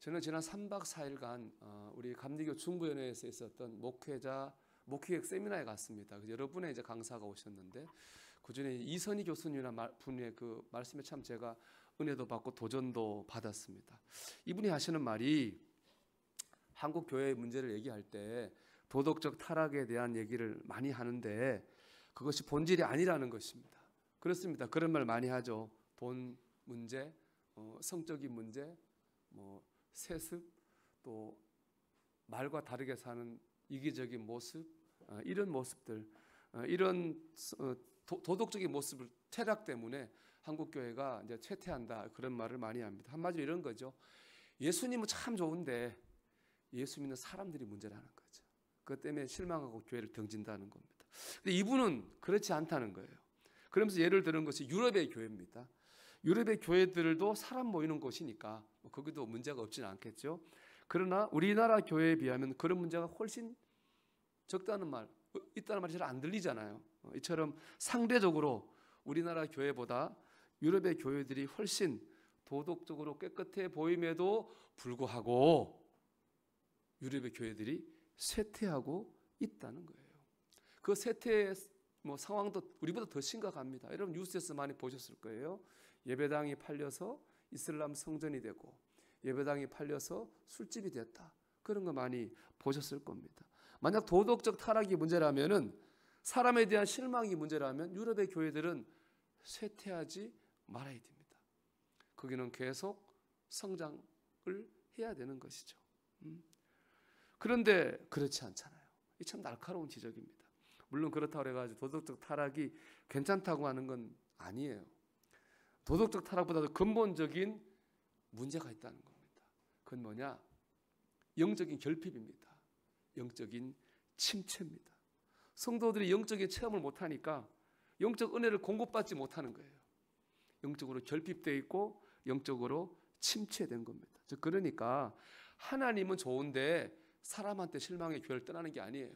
저는 지난 3박 4일간 우리 감리교 중부연회에서 있었던 목회학 세미나에 갔습니다. 여러분의 이제 강사가 오셨는데 그중에 이선희 교수님이나 분의 그 말씀에 참 제가 은혜도 받고 도전도 받았습니다. 이분이 하시는 말이 한국 교회의 문제를 얘기할 때 도덕적 타락에 대한 얘기를 많이 하는데 그것이 본질이 아니라는 것입니다. 그렇습니다. 그런 말 많이 하죠. 돈 문제, 성적인 문제, 세습, 또 말과 다르게 사는 이기적인 모습, 이런 모습들, 이런 도덕적인 모습을 퇴락 때문에 한국 교회가 이제 쇠퇴한다, 그런 말을 많이 합니다. 한마디로 이런 거죠. 예수님은 참 좋은데 예수 믿는 사람들이 문제라는 거죠. 그것 때문에 실망하고 교회를 등진다는 겁니다. 근데 이분은 그렇지 않다는 거예요. 그러면서 예를 드는 것이 유럽의 교회입니다. 유럽의 교회들도 사람 모이는 곳이니까 거기도 문제가 없지는 않겠죠. 그러나 우리나라 교회에 비하면 그런 문제가 훨씬 적다는 말, 있다는 말이 잘 안 들리잖아요. 이처럼 상대적으로 우리나라 교회보다 유럽의 교회들이 훨씬 도덕적으로 깨끗해 보임에도 불구하고 유럽의 교회들이 쇠퇴하고 있다는 거예요. 그 쇠퇴 상황도 우리보다 더 심각합니다. 여러분 뉴스에서 많이 보셨을 거예요. 예배당이 팔려서 이슬람 성전이 되고 예배당이 팔려서 술집이 됐다. 그런 거 많이 보셨을 겁니다. 만약 도덕적 타락이 문제라면은 사람에 대한 실망이 문제라면 유럽의 교회들은 쇠퇴하지 말아야 됩니다. 거기는 계속 성장을 해야 되는 것이죠. 그런데 그렇지 않잖아요. 이 참 날카로운 지적입니다. 물론 그렇다고 해가지고 도덕적 타락이 괜찮다고 하는 건 아니에요. 도덕적 타락보다도 근본적인 문제가 있다는 겁니다. 그건 뭐냐? 영적인 결핍입니다. 영적인 침체입니다. 성도들이 영적인 체험을 못하니까 영적 은혜를 공급받지 못하는 거예요. 영적으로 결핍되어 있고 영적으로 침체된 겁니다. 즉 그러니까 하나님은 좋은데 사람한테 실망해 교회를 떠나는 게 아니에요.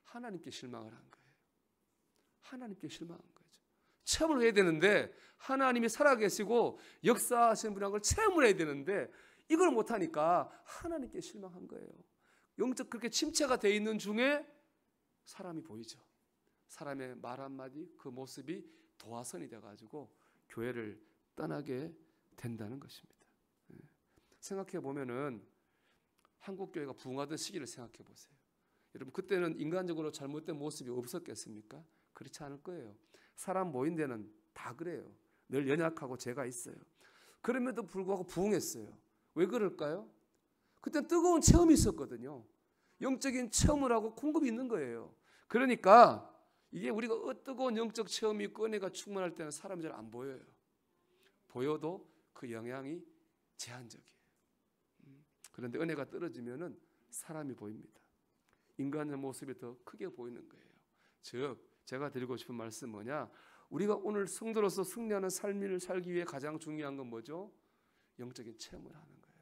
하나님께 실망을 한 거예요. 하나님께 실망한 거죠. 체험을 해야 되는데 하나님이 살아계시고 역사하시는 분이라는 걸 체험을 해야 되는데 이걸 못하니까 하나님께 실망한 거예요. 영적 그렇게 침체가 되어 있는 중에 사람이 보이죠. 사람의 말 한마디 그 모습이 도화선이 돼가지고 교회를 떠나게 된다는 것입니다. 생각해 보면은 한국 교회가 부흥하던 시기를 생각해 보세요. 여러분 그때는 인간적으로 잘못된 모습이 없었겠습니까? 그렇지 않을 거예요. 사람 모인 데는 다 그래요. 늘 연약하고 죄가 있어요. 그럼에도 불구하고 부흥했어요. 왜 그럴까요? 그때 뜨거운 체험이 있었거든요. 영적인 체험을 하고 공급이 있는 거예요. 그러니까 이게 우리가 뜨거운 영적 체험이 있고 은혜가 충만할 때는 사람이 잘 안 보여요. 보여도 그 영향이 제한적이에요. 그런데 은혜가 떨어지면은 사람이 보입니다. 인간의 모습이 더 크게 보이는 거예요. 즉 제가 드리고 싶은 말씀 뭐냐? 우리가 오늘 성도로서 승리하는 삶을 살기 위해 가장 중요한 건 뭐죠? 영적인 체험을 하는 거예요.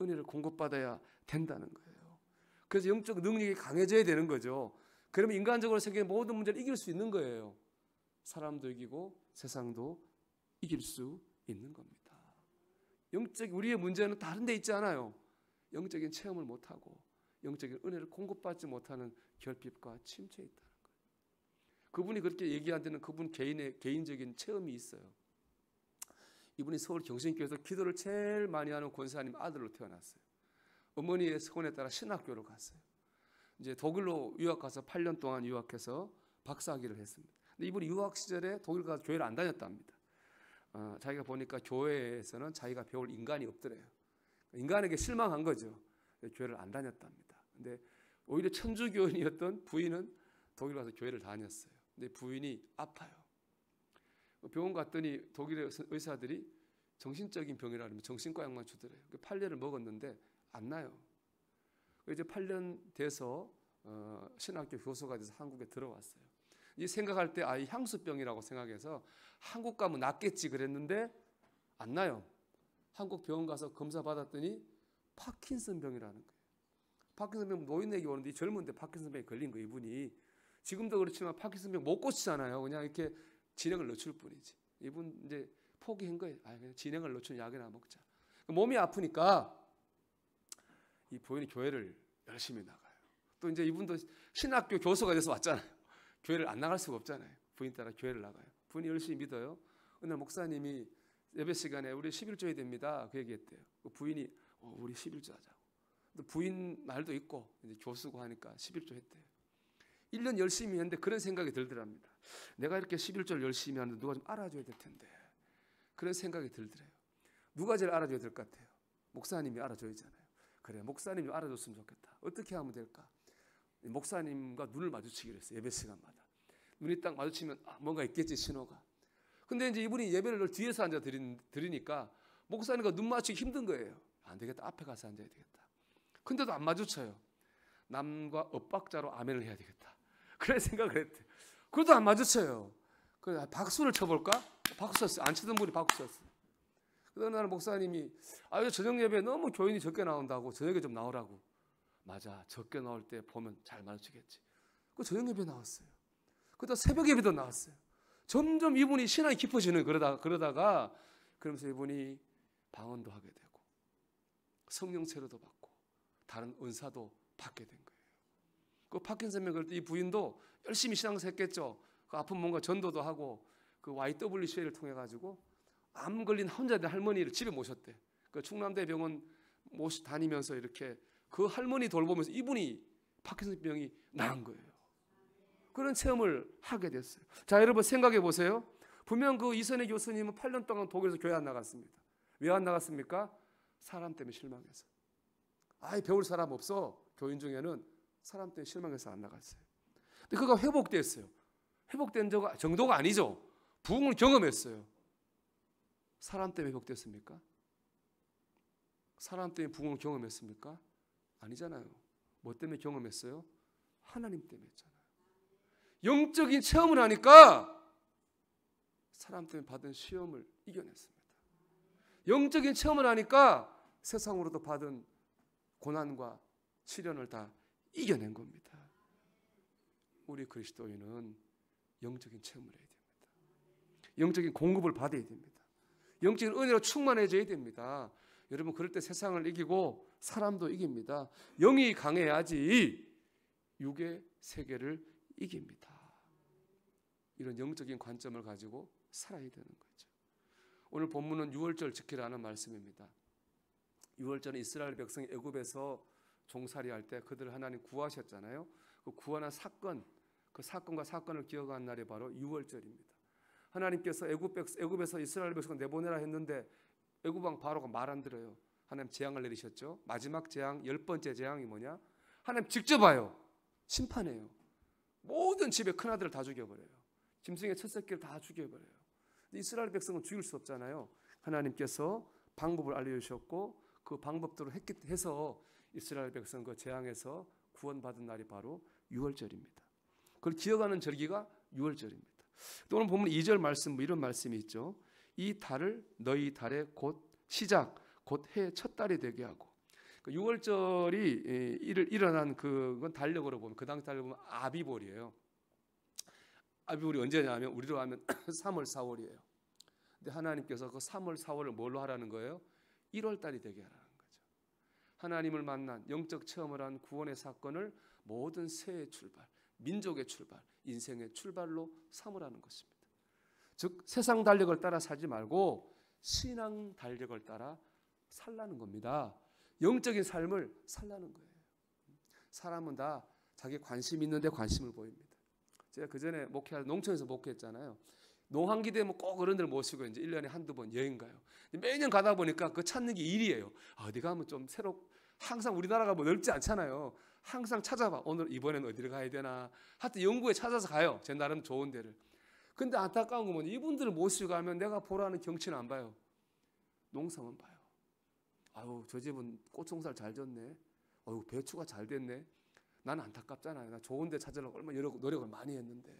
은혜를 공급받아야 된다는 거예요. 그래서 영적 능력이 강해져야 되는 거죠. 그러면 인간적으로 생기는 모든 문제를 이길 수 있는 거예요. 사람도 이기고 세상도 이길 수 있는 겁니다. 우리의 문제는 다른 데 있지 않아요. 영적인 체험을 못하고 영적인 은혜를 공급받지 못하는 결핍과 침체에 있다는 거예요. 그분이 그렇게 얘기한 데는 그분 개인적인 체험이 있어요. 이분이 서울 경신교회에서 기도를 제일 많이 하는 권사님 아들로 태어났어요. 어머니의 소원에 따라 신학교로 갔어요. 이제 독일로 유학 가서 8년 동안 유학해서 박사학위를 했습니다. 근데 이분이 유학 시절에 독일 가서 교회를 안 다녔답니다. 자기가 보니까 교회에서는 자기가 배울 인간이 없더래요. 인간에게 실망한 거죠. 교회를 안 다녔답니다. 근데 오히려 천주교인이었던 부인은 독일 가서 교회를 다녔어요. 근데 부인이 아파요. 병원 갔더니 독일의 의사들이 정신적인 병이라면 정신과 약만 주더래요. 8년을 먹었는데 안 나요. 이제 8년 돼서 신학교 교수가 돼서 한국에 들어왔어요. 이 생각할 때 이 향수병이라고 생각해서 한국 가면 낫겠지 그랬는데 안 나요. 한국 병원 가서 검사 받았더니 파킨슨 병이라는 거예요. 파킨슨 병 노인에게 오는데 젊은데 파킨슨 병에 걸린 거 이분이. 지금도 그렇지만 파킨슨 병 못 고치잖아요. 그냥 이렇게 진행을 늦출 뿐이지. 이분 이제 포기한 거예요. 그냥 진행을 늦춘 약이나 먹자. 몸이 아프니까 이 부인이 교회를 열심히 나가요. 또 이제 이분도 신학교 교수가 돼서 왔잖아요. 교회를 안 나갈 수가 없잖아요. 부인 따라 교회를 나가요. 부인이 열심히 믿어요. 어느 날 목사님이 예배 시간에 우리 11조 해야 됩니다. 그 얘기했대요. 부인이 우리 11조 하자고. 부인 말도 있고 이제 교수고 하니까 11조 했대요. 1년 열심히 했는데 그런 생각이 들더랍니다. 내가 이렇게 11조를 열심히 하는데 누가 좀 알아줘야 될 텐데. 그런 생각이 들더래요. 누가 제일 알아줘야 될 것 같아요? 목사님이 알아줘야잖아요. 그래, 목사님이 알아줬으면 좋겠다. 어떻게 하면 될까? 목사님과 눈을 마주치기로 했어요. 예배 시간마다. 눈이 딱 마주치면 뭔가 있겠지, 신호가. 근데 이제 이분이 예배를 뒤에서 앉아 드리니까 목사님과 눈 맞추기 힘든 거예요. 안 되겠다. 앞에 가서 앉아야 되겠다. 근데도 안 마주쳐요. 남과 엇박자로 아멘을 해야 되겠다. 그런 생각을 했대요. 그래도 안 마주쳐요. 그래, 박수를 쳐볼까? 박수 쳤어요. 안 치던 분이 박수 쳤어요. 그러나 날 목사님이 저녁 예배에 너무 교인이 적게 나온다고 저녁에 좀 나오라고. 맞아. 적게 나올 때 보면 잘 마주치겠지. 그 저녁 예배 나왔어요. 그러다 새벽 예배도 나왔어요. 점점 이분이 신앙이 깊어지는 그러다가 그러면서 이분이 방언도 하게 되고 성령 체류도 받고 다른 은사도 받게 된 거예요. 그 파킨슨병 그럴 때 이 부인도 열심히 신앙생활 했겠죠. 그 아픈 몸과 전도도 하고 그 YWCA를 통해 가지고 암 걸린 혼자 된 할머니를 집에 모셨대. 그 충남대병원 다니면서 이렇게 그 할머니 돌보면서 이분이 파킨슨병이 나은 거예요. 그런 체험을 하게 됐어요. 자, 여러분 생각해 보세요. 분명 그 이선희 교수님은 8년 동안 독일에서 교회 안 나갔습니다. 왜 안 나갔습니까? 사람 때문에 실망해서. 배울 사람 없어. 교인 중에는 사람 때문에 실망해서 안 나갔어요. 근데 그가 회복됐어요. 회복된 정도가 아니죠. 부흥을 경험했어요. 사람 때문에 회복됐습니까? 사람 때문에 부흥을 경험했습니까? 아니잖아요. 뭐 때문에 경험했어요? 하나님 때문에 했잖아요. 영적인 체험을 하니까 사람 때문에 받은 시험을 이겨냈습니다. 영적인 체험을 하니까 세상으로도 받은 고난과 시련을 다 이겨낸 겁니다. 우리 그리스도인은 영적인 체험을 해야 됩니다. 영적인 공급을 받아야 됩니다. 영적인 은혜로 충만해져야 됩니다. 여러분 그럴 때 세상을 이기고 사람도 이깁니다. 영이 강해야지 육의 세계를 이깁니다. 이런 영적인 관점을 가지고 살아야 되는 거죠. 오늘 본문은 유월절 지키라는 말씀입니다. 유월절은 이스라엘 백성이 애굽에서 종살이할 때 그들을 하나님 구하셨잖아요. 그 구원한 사건, 그 사건과 사건을 기억하는 날이 바로 유월절입니다. 하나님께서 애굽에서 이스라엘 백성을 내보내라 했는데 애굽 왕 바로가 말 안 들어요. 하나님 재앙을 내리셨죠. 마지막 재앙, 10번째 재앙이 뭐냐? 하나님 직접 와요. 심판해요. 모든 집의 큰아들을 다 죽여버려요. 짐승의 첫 새끼를 다 죽여버려요. 이스라엘 백성은 죽일 수 없잖아요. 하나님께서 방법을 알려주셨고 그 방법대로 해서 이스라엘 백성 그 재앙에서 구원받은 날이 바로 유월절입니다. 그걸 기억하는 절기가 유월절입니다. 또 오늘 보면 2절 말씀 이런 말씀이 있죠. 이 달을 너희 달의 곧 시작 곧 해의 첫 달이 되게 하고. 유월절이 일어난 그건 달력으로 보면 그 당시 달력으로 보면 아비볼이에요. 아비볼이 언제냐면 우리로 하면 3월 4월이에요. 근데 하나님께서 그 3월 4월을 뭘로 하라는 거예요? 1월 달이 되게 하라는 거죠. 하나님을 만난 영적 체험을 한 구원의 사건을 모든 새의 출발, 민족의 출발, 인생의 출발로 삼으라는 것입니다. 즉 세상 달력을 따라 살지 말고 신앙 달력을 따라 살라는 겁니다. 영적인 삶을 살라는 거예요. 사람은 다 자기 관심 있는데 관심을 보입니다. 제가 그전에 농촌에서 목회했잖아요. 농한기 되면 꼭 어른들 모시고 이제 1년에 한두 번 여행 가요. 매년 가다 보니까 그 찾는 게 일이에요. 어디 가면 좀 항상 우리나라가 뭐 넓지 않잖아요. 항상 찾아봐. 오늘 이번엔 어디를 가야 되나. 하여튼 영구에 찾아서 가요. 제 나름 좋은 데를. 근데 안타까운 건 뭐냐. 이분들을 모시고 가면 내가 보라는 경치는 안 봐요. 농사만 봐요. 아유 저 집은 꽃송살 잘 졌네. 아유 배추가 잘 됐네. 나는 안타깝잖아요. 나 좋은 데 찾으려고 얼마나 노력을 많이 했는데.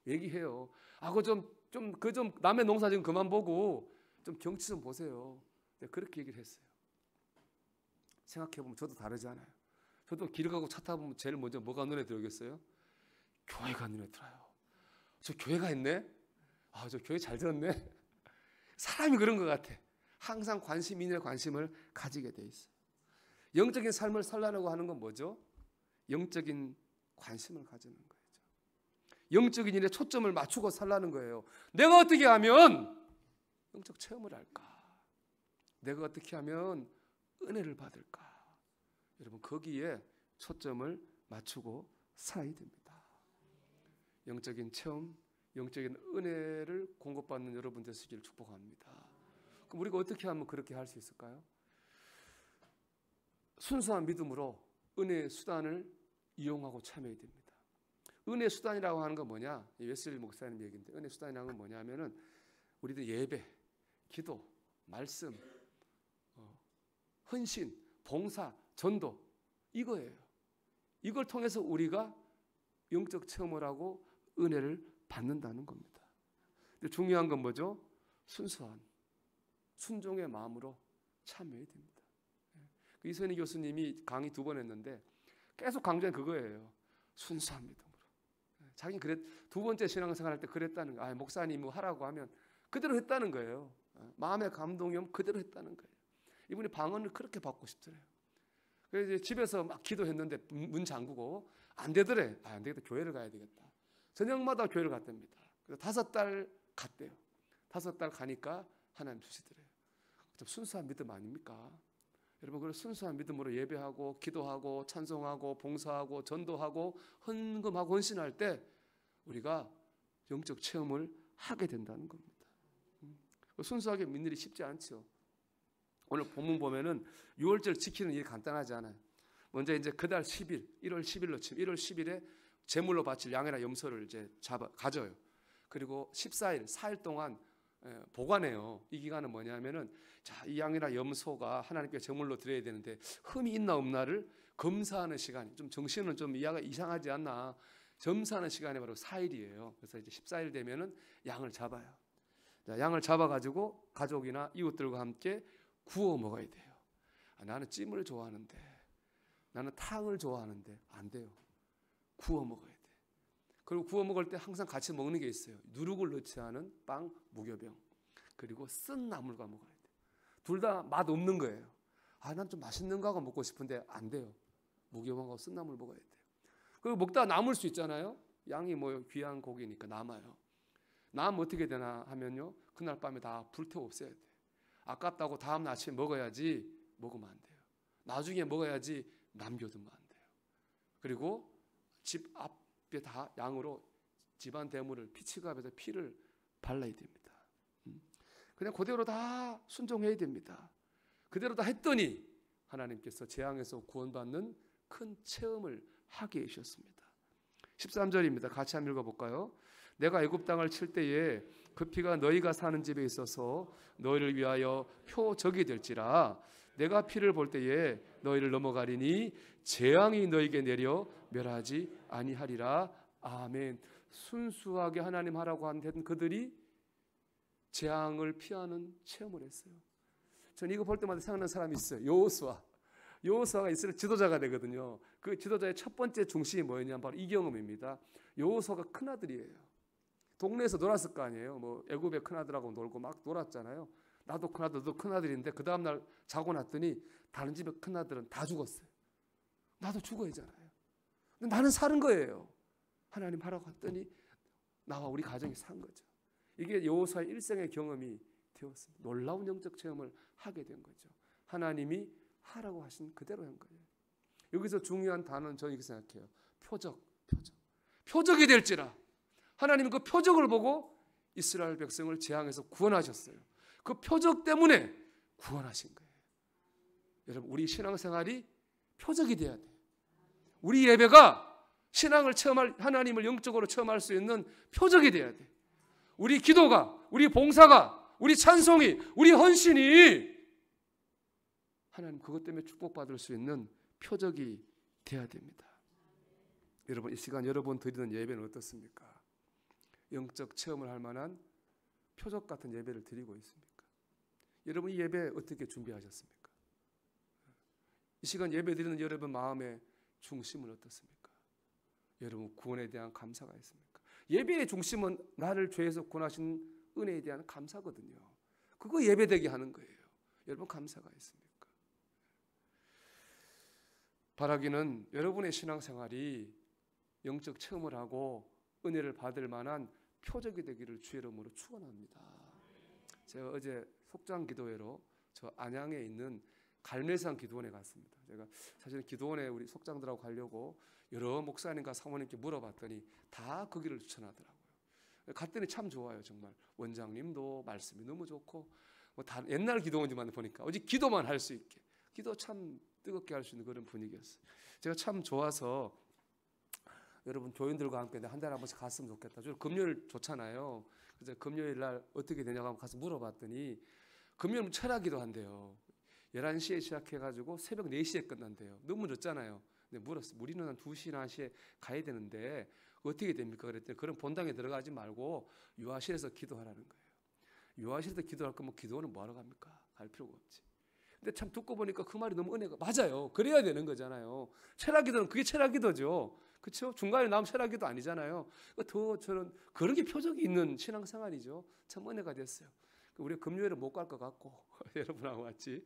얘기해요. 그거 좀 남의 농사 좀 그만 보고 좀 경치 좀 보세요. 내가 그렇게 얘기를 했어요. 생각해보면 저도 다르지 않아요. 저도 길 가고 차 타보면 제일 먼저 뭐가 눈에 들어오겠어요? 교회가 눈에 들어요. 저 교회가 있네? 저 교회 잘 들었네? 사람이 그런 것 같아. 항상 인의 관심을 가지게 돼 있어요. 영적인 삶을 살라고 하는 건 뭐죠? 영적인 관심을 가지는 거죠. 영적인 일에 초점을 맞추고 살라는 거예요. 내가 어떻게 하면 영적 체험을 할까? 내가 어떻게 하면 은혜를 받을까? 여러분 거기에 초점을 맞추고 살아야 됩니다. 영적인 체험, 영적인 은혜를 공급받는 여러분 되시기를 축복합니다. 그럼 우리가 어떻게 하면 그렇게 할 수 있을까요? 순수한 믿음으로 은혜의 수단을 이용하고 참여해야 됩니다. 은혜 수단이라고 하는 건 뭐냐? 웨슬리 목사님 얘기인데 은혜 수단이라는 건 뭐냐 하면은 우리들 예배, 기도, 말씀, 헌신, 봉사, 전도 이거예요. 이걸 통해서 우리가 영적 체험을 하고 은혜를 받는다는 겁니다. 근데 중요한 건 뭐죠? 순수한 순종의 마음으로 참여해야 됩니다. 이선희 교수님이 강의 2번 했는데 계속 강조한 그거예요. 순수한 믿음으로. 자기 그랬 2번째 신앙생활 할 때 그랬다는 거예요. 목사님이 뭐 하라고 하면 그대로 했다는 거예요. 마음의 감동이 오면 그대로 했다는 거예요. 이분이 방언을 그렇게 받고 싶더래요. 그래서 이제 집에서 막 기도했는데 문 잠그고 안 되더래. 안 되겠다. 교회를 가야 되겠다. 저녁마다 교회를 갔답니다. 그래서 5달 갔대요. 5달 가니까 하나님 주시더래요. 좀 순수한 믿음 아닙니까? 여러분 그런 순수한 믿음으로 예배하고 기도하고 찬송하고 봉사하고 전도하고 헌금하고 헌신할 때 우리가 영적 체험을 하게 된다는 겁니다. 순수하게 믿는 일이 쉽지 않죠. 오늘 본문 보면은 6월절 지키는 일이 간단하지 않아요. 먼저 이제 그달 10일, 1월 10일로 치면 1월 10일에 제물로 바칠 양이나 염소를 이제 가져요. 그리고 14일, 4일 동안 보관해요. 이 기간은 뭐냐면은 자, 이 양이나 염소가 하나님께 제물로 드려야 되는데 흠이 있나 없나를 검사하는 시간. 좀 정신은 좀 이상하지 않나? 점사하는 시간이 바로 4일이에요. 그래서 이제 14일 되면은 양을 잡아요. 자, 양을 잡아가지고 가족이나 이웃들과 함께 구워 먹어야 돼요. 나는 찜을 좋아하는데, 나는 탕을 좋아하는데 안 돼요. 구워 먹어야 돼. 그리고 구워 먹을 때 항상 같이 먹는 게 있어요. 누룩을 넣지 않은 빵, 무교병, 그리고 쓴 나물과 먹어야 돼. 둘 다 맛 없는 거예요. 난 좀 맛있는 거 하고 먹고 싶은데 안 돼요. 무교병하고 쓴 나물 먹어야 돼요. 그리고 먹다가 남을 수 있잖아요. 양이 뭐 귀한 고기니까 남아요. 남으면 어떻게 되나 하면요, 그날 밤에 다 불태워 없애야 돼. 아깝다고 다음 아침에 먹어야지. 먹으면 안 돼요. 나중에 먹어야지. 남겨두면 안 돼요. 그리고 집 앞에 다 양으로 집안 대물을 피치갑에서 피를 발라야 됩니다. 그냥 그대로 다 순종해야 됩니다. 그대로 다 했더니 하나님께서 재앙에서 구원받는 큰 체험을 하게 해주셨습니다. 13절입니다. 같이 한번 읽어볼까요? 내가 애굽 땅을 칠 때에 그 피가 너희가 사는 집에 있어서 너희를 위하여 표적이 될지라. 내가 피를 볼 때에 너희를 넘어가리니 재앙이 너희에게 내려 멸하지 아니하리라. 아멘. 순수하게 하나님 하라고 한 그들이 재앙을 피하는 체험을 했어요. 저는 이거 볼 때마다 생각나는 사람이 있어요. 여호수아가 이스라엘 지도자가 되거든요. 그 지도자의 첫 번째 중심이 뭐였냐면 바로 이 경험입니다. 여호수아가 큰아들이에요. 동네에서 놀았을 거 아니에요. 뭐 애굽의 큰아들하고 놀고 막 놀았잖아요. 나도 큰아들, 너도 큰아들인데 그 다음날 자고 났더니 다른 집의 큰아들은 다 죽었어요. 나도 죽어야잖아요. 근데 나는 사는 거예요. 하나님 하라고 했더니 나와 우리 가정이 산 거죠. 이게 여호수아의 일생의 경험이 되었습니다. 놀라운 영적 체험을 하게 된 거죠. 하나님이 하라고 하신 그대로 한 거예요. 여기서 중요한 단어는 저는 이렇게 생각해요. 표적이 될지라. 하나님은 그 표적을 보고 이스라엘 백성을 재앙에서 구원하셨어요. 그 표적 때문에 구원하신 거예요. 여러분, 우리 신앙생활이 표적이 돼야 돼요. 우리 예배가 신앙을 하나님을 영적으로 체험할 수 있는 표적이 돼야 돼요. 우리 기도가, 우리 봉사가, 우리 찬송이, 우리 헌신이 하나님 그것 때문에 축복받을 수 있는 표적이 돼야 됩니다. 여러분, 이 시간 여러분 드리는 예배는 어떻습니까? 영적 체험을 할 만한 표적 같은 예배를 드리고 있습니까? 여러분, 이 예배 어떻게 준비하셨습니까? 이 시간 예배 드리는 여러분 마음의 중심은 어떻습니까? 여러분 구원에 대한 감사가 있습니까? 예배의 중심은 나를 죄에서 구원하신 은혜에 대한 감사거든요. 그거 예배되게 하는 거예요. 여러분 감사가 있습니까? 바라기는 여러분의 신앙생활이 영적 체험을 하고 은혜를 받을 만한 표적이 되기를 주의 이름으로 축원합니다. 제가 어제 속장 기도회로 저 안양에 있는 갈매산 기도원에 갔습니다. 제가 사실 기도원에 우리 속장들하고 가려고 여러 목사님과 사모님께 물어봤더니 다 그 길을 추천하더라고요. 갔더니 참 좋아요. 정말 원장님도 말씀이 너무 좋고 뭐 다 옛날 기도원지만 보니까 오직 기도만 할 수 있게 기도 참 뜨겁게 할 수 있는 그런 분위기였어요. 제가 참 좋아서 여러분 교인들과 함께 한 달에 한 번씩 갔으면 좋겠다. 주로 금요일 좋잖아요. 그래서 금요일 날 어떻게 되냐고 한번 가서 물어봤더니 금요일 철학기도 한대요. 11시에 시작해가지고 새벽 4시에 끝난대요. 너무 늦잖아요. 근데 물었어요. 우리는 한 2시나 1시에 가야 되는데 어떻게 됩니까? 그랬더니 그런 본당에 들어가지 말고 유아실에서 기도하라는 거예요. 유아실에서 기도할 거면 기도는 뭐하러 갑니까? 갈 필요가 없지. 근데 참 듣고 보니까 그 말이 너무 은혜가 맞아요. 그래야 되는 거잖아요. 철학기도는 그게 철학기도죠. 그렇죠? 중간에 나오면 철학기도 아니잖아요. 더 저는 그런 게 표적이 있는 신앙생활이죠. 참 은혜가 됐어요. 우리가 금요일은 못 갈 것 같고 여러분하고 같이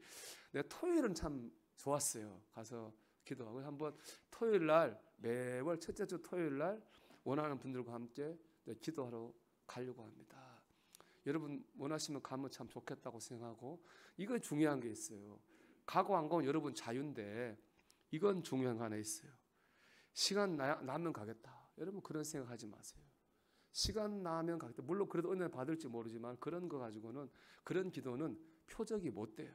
내가 토요일은 참 좋았어요. 가서 기도하고 한번 토요일 날 매월 첫째 주 토요일 날 원하는 분들과 함께 기도하러 가려고 합니다. 여러분 원하시면 가면 참 좋겠다고 생각하고 이거 중요한 게 있어요. 가고 안 가고 여러분 자유인데 이건 중요한 거 하나 있어요. 시간 나면 가겠다. 여러분 그런 생각하지 마세요. 시간 나면 가겠다. 물론 그래도 은혜 받을지 모르지만 그런 거 가지고는 그런 기도는 표적이 못 돼요.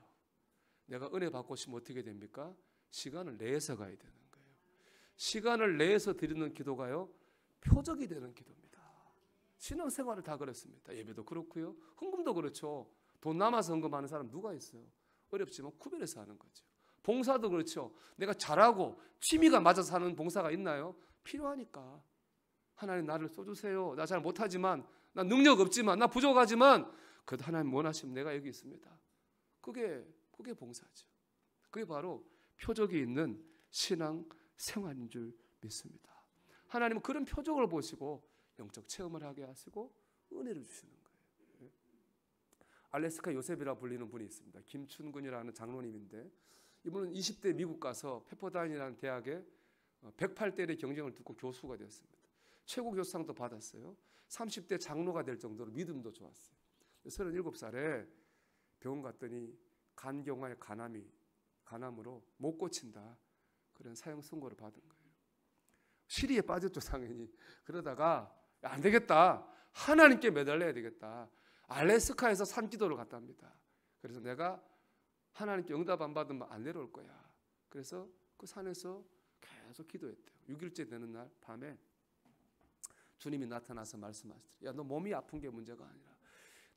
내가 은혜 받고 싶으면 어떻게 됩니까? 시간을 내서 가야 되는 거예요. 시간을 내서 드리는 기도가요 표적이 되는 기도입니다. 신앙생활을 다 그렇습니다. 예배도 그렇고요. 헌금도 그렇죠. 돈 남아서 헌금하는 사람 누가 있어요? 어렵지만 구별해서 하는 거죠. 봉사도 그렇죠. 내가 잘하고 취미가 맞아서 하는 봉사가 있나요? 필요하니까. 하나님 나를 써주세요. 나 잘 못하지만, 나 능력 없지만, 나 부족하지만 그래도 하나님 원하시면 내가 여기 있습니다. 그게 봉사죠. 그게 바로 표적이 있는 신앙 생활인 줄 믿습니다. 하나님은 그런 표적을 보시고 영적 체험을 하게 하시고 은혜를 주시는 거예요. 알래스카 요셉이라 불리는 분이 있습니다. 김춘근이라는 장로님인데 이분은 20대 미국 가서 페퍼다인이라는 대학에 108대1의 경쟁을 뚫고 교수가 되었습니다. 최고 교수상도 받았어요. 30대 장로가 될 정도로 믿음도 좋았어요. 37살에 병원 갔더니 간경화의 간암으로 못 고친다. 그런 사형 선고를 받은 거예요. 시리에 빠졌죠 당연히. 그러다가 안 되겠다. 하나님께 매달려야 되겠다. 알래스카에서 산기도를 갔답니다. 그래서 내가 하나님께 응답 안 받으면 안 내려올 거야. 그래서 그 산에서 계속 기도했대요. 6일째 되는 날 밤에 주님이 나타나서 말씀하시더래요. 야, 너 몸이 아픈 게 문제가 아니라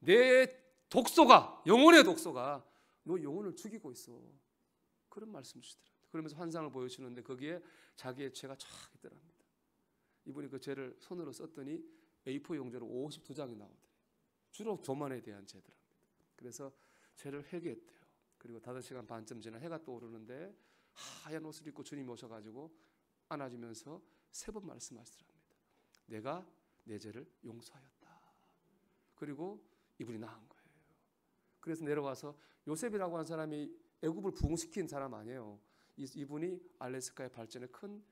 내 독소가, 영혼의 독소가 너 영혼을 죽이고 있어. 그런 말씀 주시더라고요. 그러면서 환상을 보여주시는데 거기에 자기의 죄가 쫙 있더랍니다. 이분이 그 죄를 손으로 썼더니 A4 용지로 52장이 나오더래요. 주로 교만에 대한 죄들입니다. 그래서 죄를 회개했대요. 그리고 5시간 반쯤 지나 해가 떠오르는데 하얀 옷을 입고 주님이 오셔가지고 안아주면서 3번 말씀하시더랍니다. 내가 내 죄를 용서하였다. 그리고 이분이 나은 거예요. 그래서 내려와서 요셉이라고 하는 사람이 애굽을 부흥시킨 사람 아니에요. 이분이 알래스카의 발전에 큰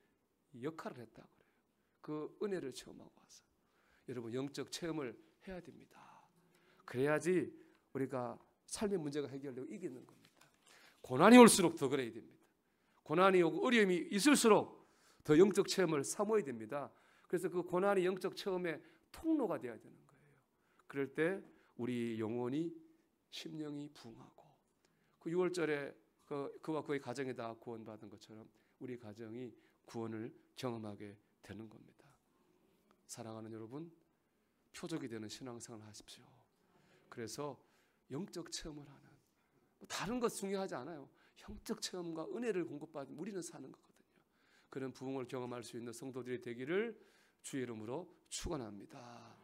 역할을 했다고 그래요. 그 은혜를 체험하고 와서 여러분 영적 체험을 해야 됩니다. 그래야지 우리가 삶의 문제가 해결되고 이기는 겁니다. 고난이 올수록 더 그래야 됩니다. 고난이 오고 어려움이 있을수록 더 영적 체험을 사모해야 됩니다. 그래서 그 고난이 영적 체험의 통로가 되어야 되는 거예요. 그럴 때 우리 영혼이 심령이 부흥하고 그 6월절에 그와 그의 가정이 다 구원받은 것처럼 우리 가정이 구원을 경험하게 되는 겁니다. 사랑하는 여러분, 표적이 되는 신앙생활을 하십시오. 그래서 영적 체험을 하는 다른 것 중요하지 않아요. 영적 체험과 은혜를 공급받은 우리는 사는 거거든요. 그런 부흥을 경험할 수 있는 성도들이 되기를 주의 이름으로 축원합니다.